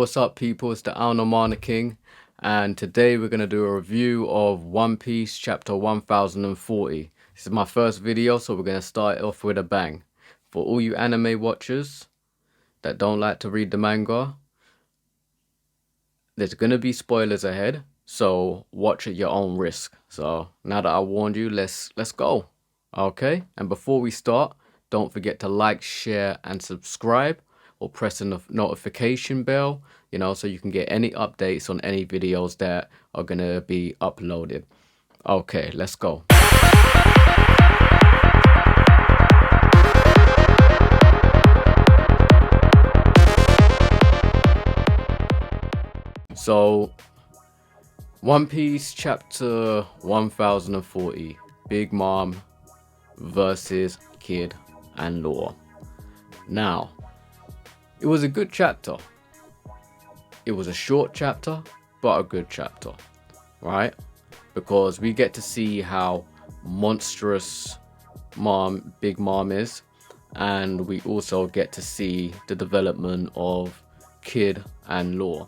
What's up, people? It's the Alnomana King, and today we're going to do a review of One Piece chapter 1040. This is my first video, so we're going to start off with a bang. For all you anime watchers that don't like to read the manga, there's going to be spoilers ahead, so watch at your own risk. So now that I warned you, let's go. Okay, and before we start, don't forget to like, share, and subscribe, or press the notification bell, so you can get any updates on any videos that are gonna be uploaded. Okay, let's go. So, One Piece chapter 1040, Big Mom versus Kid and Law. Now, it was a good chapter. It was a short chapter, but a good chapter, right? Because we get to see how monstrous Big Mom is, and we also get to see the development of Kid and Law.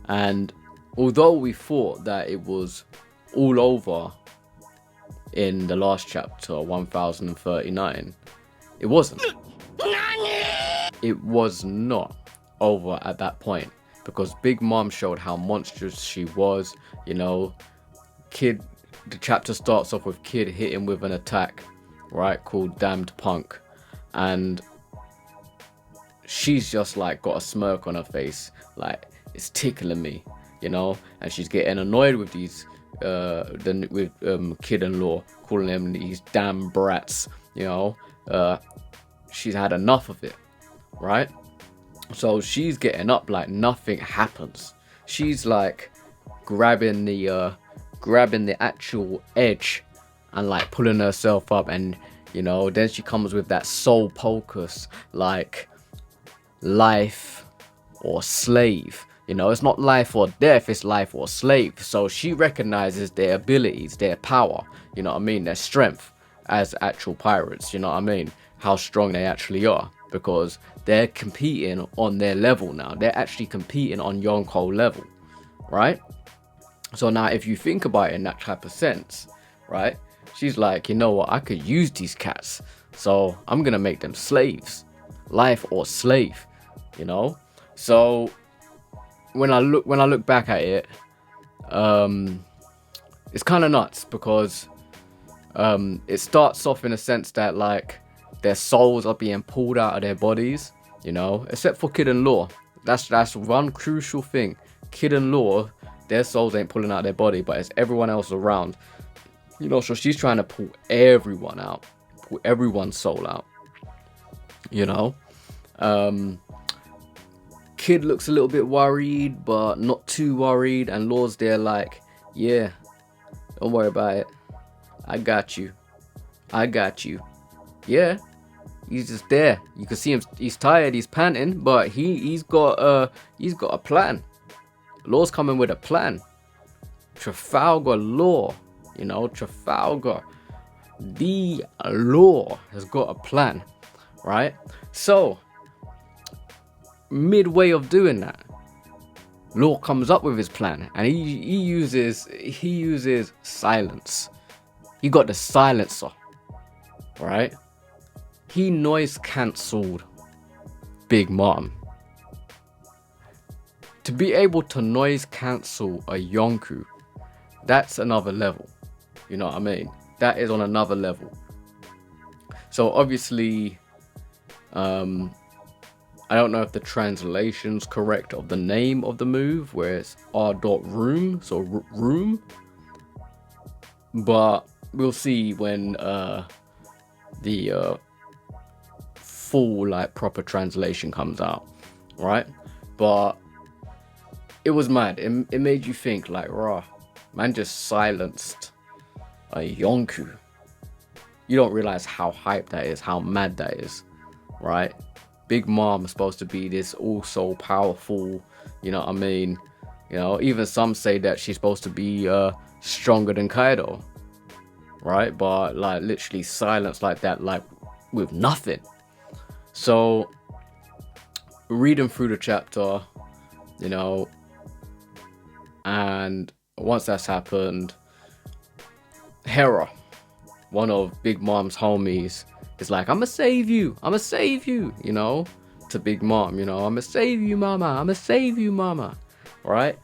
And although we thought that it was all over in the last chapter, 1039, it wasn't. It was not over at that point, because Big Mom showed how monstrous she was. Kid, the chapter starts off with Kid hitting with an attack, right, called Damned Punk, and she's just like got a smirk on her face, like it's tickling me, and she's getting annoyed with these Kid and Law, calling them these damn brats. She's had enough of it, right? So she's getting up like nothing happens. She's like grabbing the actual edge and like pulling herself up, and then she comes with that soul pocus, like life or slave. It's not life or death, it's life or slave. So she recognizes their abilities, their power, their strength as actual pirates, how strong they actually are, because they're competing on their level now. They're actually competing on Yonko level, right? So now if you think about it in that type of sense, right, she's like, you know what, I could use these cats, so I'm gonna make them slaves, life or slave. So when I look back at it, it's kind of nuts, because it starts off in a sense that like their souls are being pulled out of their bodies, except for Kid and Law. That's one crucial thing. Kid and Law, their souls ain't pulling out their body, but it's everyone else around. So she's trying to pull everyone out, pull everyone's soul out. Kid looks a little bit worried, but not too worried, and Law's there like, yeah, don't worry about it. I got you. Yeah. He's just there. You can see him. He's tired. He's panting, but he's got a plan. Law's coming with a plan. Trafalgar Law, Trafalgar, the Law has got a plan, right? So midway of doing that, Law comes up with his plan, and he uses silence. He got the silencer, right? He noise cancelled Big Mom. To be able to noise cancel a Yonko, that's another level. You know what I mean? That is on another level. So obviously, I don't know if the translation's correct of the name of the move, where it's R.room, so room. But we'll see when the full like proper translation comes out, right? But it was mad. It made you think like, rah, man just silenced a Yonko. You don't realize how hype that is, how mad that is, right? Big Mom is supposed to be this also powerful, even some say that she's supposed to be stronger than Kaido, right? But like literally silenced like that, like with nothing. So reading through the chapter, you know, and once that's happened, Hera, one of Big Mom's homies, is like, I'ma save you, you know, to Big Mom, you know, I'ma save you, mama, right?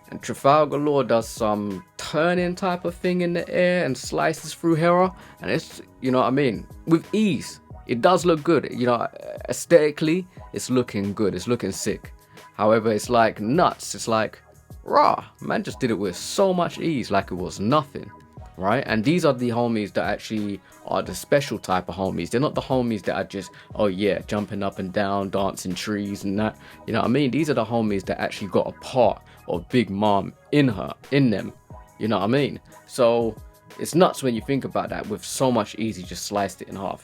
And Trafalgar Law does some turning type of thing in the air and slices through Hera, and it's, you know what I mean, with ease. It does look good, you know, aesthetically, it's looking good, it's looking sick. However, it's like nuts, it's like, raw, man just did it with so much ease, like it was nothing, right? And these are the homies that actually are the special type of homies. They're not the homies that are just, oh yeah, jumping up and down, dancing trees and that, you know what I mean? These are the homies that actually got a part of Big Mom in them, you know what I mean? So it's nuts when you think about that. With so much ease, he just sliced it in half,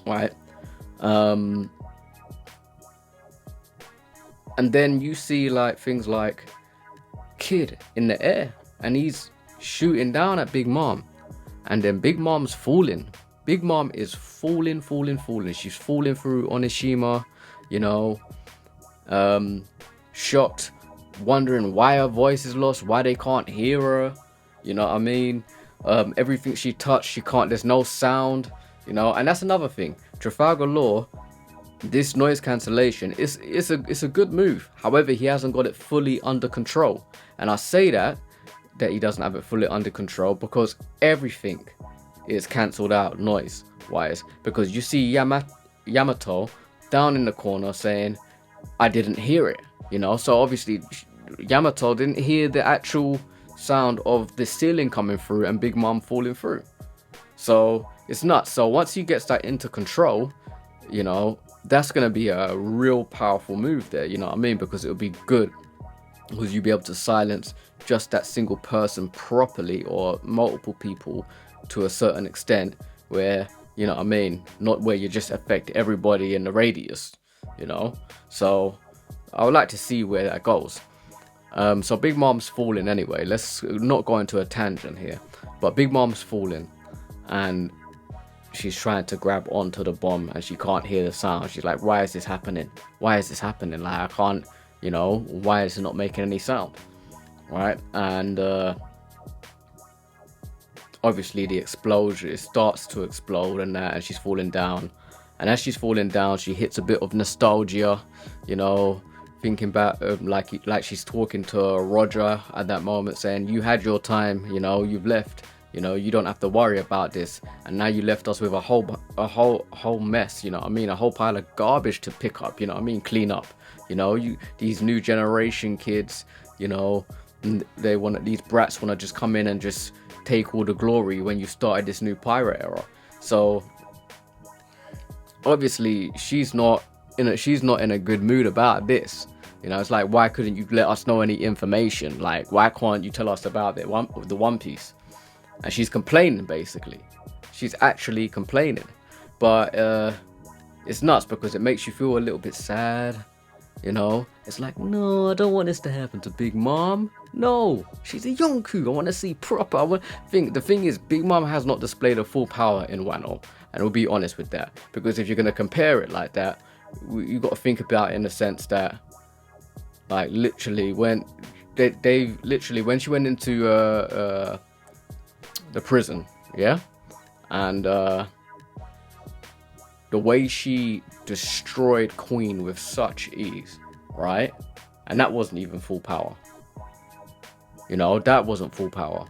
right? And then you see like things like Kid in the air, and he's shooting down at Big Mom, and then Big Mom's falling. Big Mom is falling. She's falling through Onishima, you know, shocked, wondering why her voice is lost, why they can't hear her, you know what I mean? Everything she touched, she can't, there's no sound, you know. And that's another thing, Trafalgar Law, this noise cancellation, it's a good move. However, he hasn't got it fully under control, and I say that he doesn't have it fully under control because everything is cancelled out noise wise, because you see Yamato down in the corner saying, I didn't hear it, you know. So obviously Yamato didn't hear the actual sound of the ceiling coming through and Big Mom falling through. So it's nuts. So once he gets that into control, you know, that's going to be a real powerful move there, you know what I mean? Because it'll be good, because you'll be able to silence just that single person properly, or multiple people to a certain extent, where, you know what I mean, not where you just affect everybody in the radius, you know. So I would like to see where that goes. So Big Mom's falling anyway. Let's not go into a tangent here, but Big Mom's falling, and she's trying to grab onto the bomb, and she can't hear the sound. She's like, why is this happening? Like, I can't, you know, why is it not making any sound, right? And obviously the explosion, it starts to explode and that, and she's falling down. And as she's falling down, she hits a bit of nostalgia, you know, thinking back, like she's talking to Roger at that moment, saying, you had your time, you know, you've left, you know, you don't have to worry about this, and now you left us with a whole mess, you know what I mean, a whole pile of garbage to pick up, you know what I mean, clean up, you know, these new generation kids, you know, these brats want to just come in and just take all the glory when you started this new pirate era. So obviously she's not in a good mood about this, you know. It's like, why couldn't you let us know any information? Like, why can't you tell us about the One Piece? And she's complaining, basically. She's actually complaining. But it's nuts, because it makes you feel a little bit sad, you know. It's like, no, I don't want this to happen to Big Mom. No, she's a Yonkou. I want to see proper. The thing is, Big Mom has not displayed her full power in Wano, and we'll be honest with that. Because if you're going to compare it like that, you got to think about it in the sense that, like, literally when when she went into the prison, yeah, and the way she destroyed Queen with such ease, right? And that wasn't even full power, you know, that wasn't full power.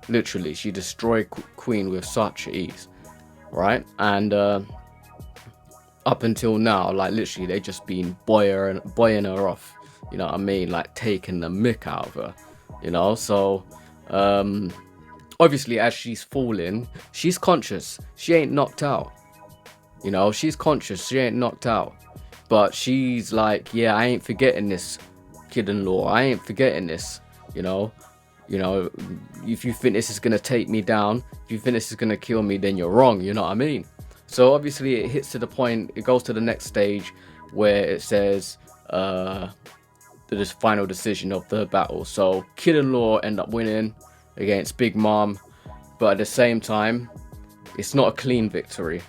Literally, she destroyed Queen with such ease, right? And up until now, like, literally they just been buoying her off, you know what I mean, like taking the mick out of her, you know. So obviously as she's falling, she's conscious, she ain't knocked out, you know, she's conscious, she ain't knocked out, but she's like, yeah, I ain't forgetting this, kid-in-law, I ain't forgetting this, you know, if you think this is gonna take me down, if you think this is gonna kill me, then you're wrong, you know what I mean. So obviously it hits to the point, it goes to the next stage where it says the final decision of the battle. So Kid-in-law end up winning against Big Mom, but at the same time, it's not a clean victory.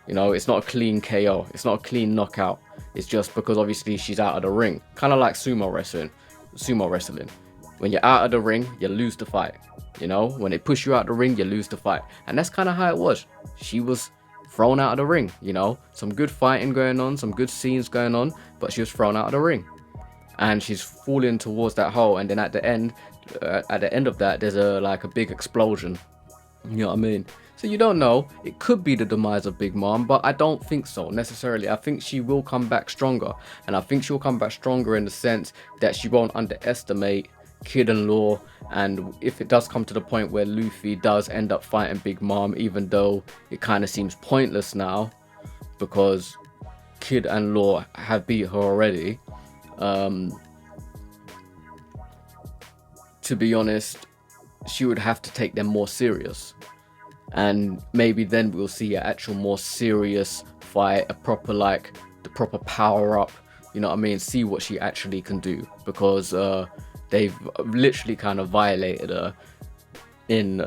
You know, it's not a clean KO. It's not a clean knockout. It's just because obviously she's out of the ring, kind of like sumo wrestling. When you're out of the ring, you lose the fight. You know, when they push you out the ring, you lose the fight. And that's kind of how it was. She was thrown out of the ring, you know. Some good fighting going on, some good scenes going on, but she was thrown out of the ring. And she's falling towards that hole, and then at the end of that, there's a big explosion. You know what I mean? So you don't know. It could be the demise of Big Mom, but I don't think so necessarily. I think she will come back stronger, and I think she'll come back stronger in the sense that she won't underestimate Kid and Law. And if it does come to the point where Luffy does end up fighting Big Mom, even though it kind of seems pointless now because Kid and Law have beat her already, to be honest, she would have to take them more serious, and maybe then we'll see an actual more serious fight, a proper the proper power up, you know what I mean, see what she actually can do, because they've literally kind of violated her in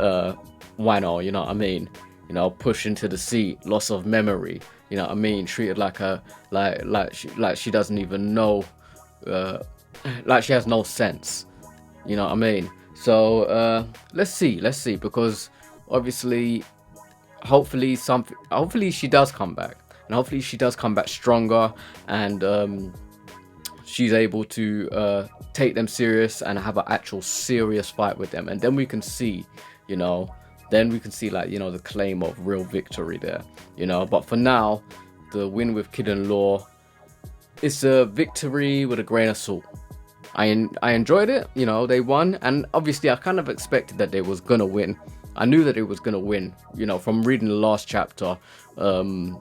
Wano, you know what I mean, you know, push into the seat, loss of memory, you know what I mean, treated like she doesn't even know, like she has no sense, you know what I mean. So let's see, because obviously, hopefully she does come back, and hopefully she does come back stronger, and she's able to take them serious and have an actual serious fight with them, and then we can see, you know, like, you know, the claim of real victory there, you know. But for now, the win with Kid and Law, it's a victory with a grain of salt. I enjoyed it, you know, they won, and obviously I kind of expected that they was gonna win. I knew that it was gonna win, you know, from reading the last chapter. You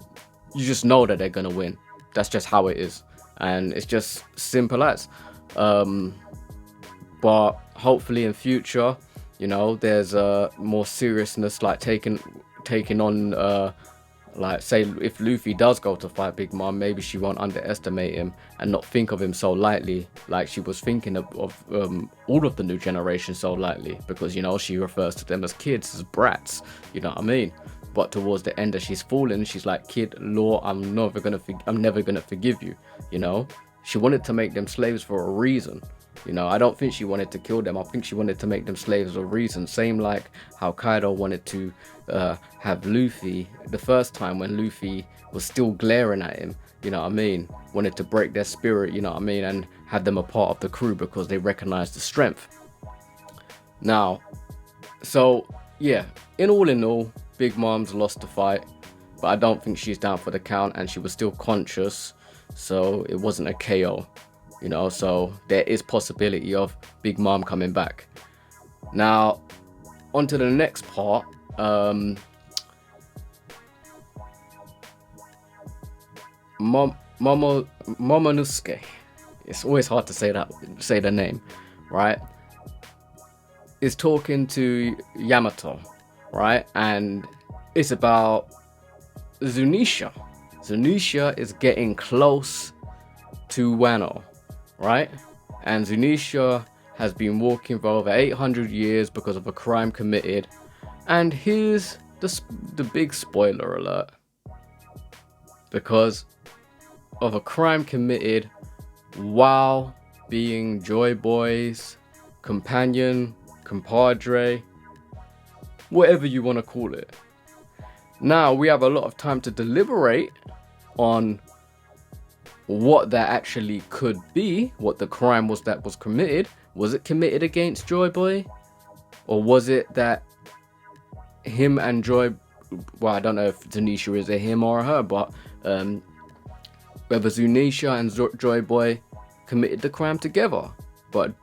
just know that they're gonna win. That's just how it is, and it's just simple as. But hopefully in future, you know, there's more seriousness, like taking on like, say if Luffy does go to fight Big Mom, maybe she won't underestimate him and not think of him so lightly, like she was thinking of all of the new generation so lightly, because, you know, she refers to them as kids, as brats, you know what I mean. But towards the end, as she's fallen, she's like, Kid, Law, I'm never gonna forgive you, you know. She wanted to make them slaves for a reason. You know, I don't think she wanted to kill them. I think she wanted to make them slaves for a reason. Same like how Kaido wanted to have Luffy the first time, when Luffy was still glaring at him, you know what I mean? Wanted to break their spirit, you know what I mean? And have them a part of the crew because they recognized the strength. Now, so yeah, in all, Big Mom's lost the fight, but I don't think she's down for the count, and she was still conscious, so it wasn't a KO. You know, so there is possibility of Big Mom coming back. Now, on to the next part. Momonosuke. It's always hard to say the name, right? Is talking to Yamato, right? And it's about Zunesha. Zunesha is getting close to Wano, right? And Zunesha has been walking for over 800 years because of a crime committed. And here's the big spoiler alert. Because of a crime committed while being Joy Boy's companion, compadre, whatever you want to call it. Now we have a lot of time to deliberate on what that actually could be, what the crime was that was committed. Was it committed against Joy Boy? Or was it that him and Joy, well, I don't know if Zunesha is a him or a her, but whether Zunesha and Joy Boy committed the crime together, but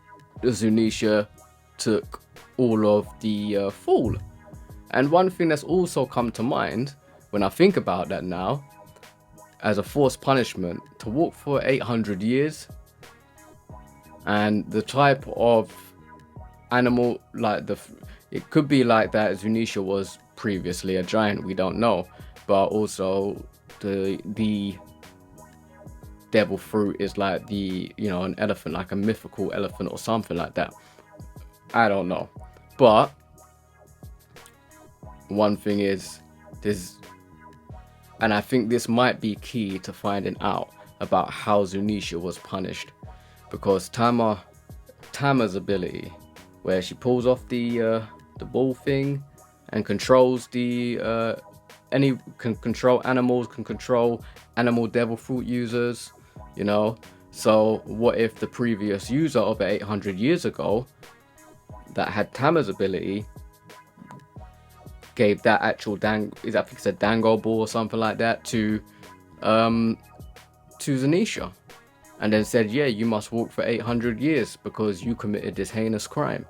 Zunesha took all of the fall. And one thing that's also come to mind when I think about that now, as a forced punishment, to walk for 800 years, and the type of animal, like it could be like that Zunesha was previously a giant, we don't know, but also the devil fruit is like an elephant, like a mythical elephant or something like that. I don't know, but one thing is, and I think this might be key to finding out, about how Zunesha was punished, because Tama's ability, where she pulls off the ball thing and controls can control animals, can control animal devil fruit users, you know. So what if the previous user of it 800 years ago that had Tama's ability gave that actual I think it's a dango ball or something like that to Zunesha, and then said, yeah, you must walk for 800 years because you committed this heinous crime.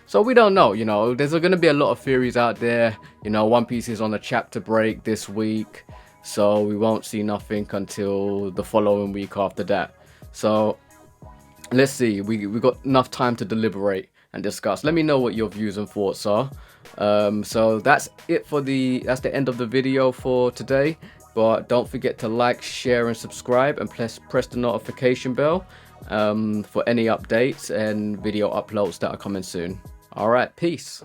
So we don't know, you know, there's going to be a lot of theories out there. You know, One Piece is on a chapter break this week, so we won't see nothing until the following week after that. So let's see, we got enough time to deliberate and discuss. Let me know what your views and thoughts are. So that's it for that's the end of the video for today. But don't forget to like, share and subscribe, and press the notification bell for any updates and video uploads that are coming soon. All right, peace.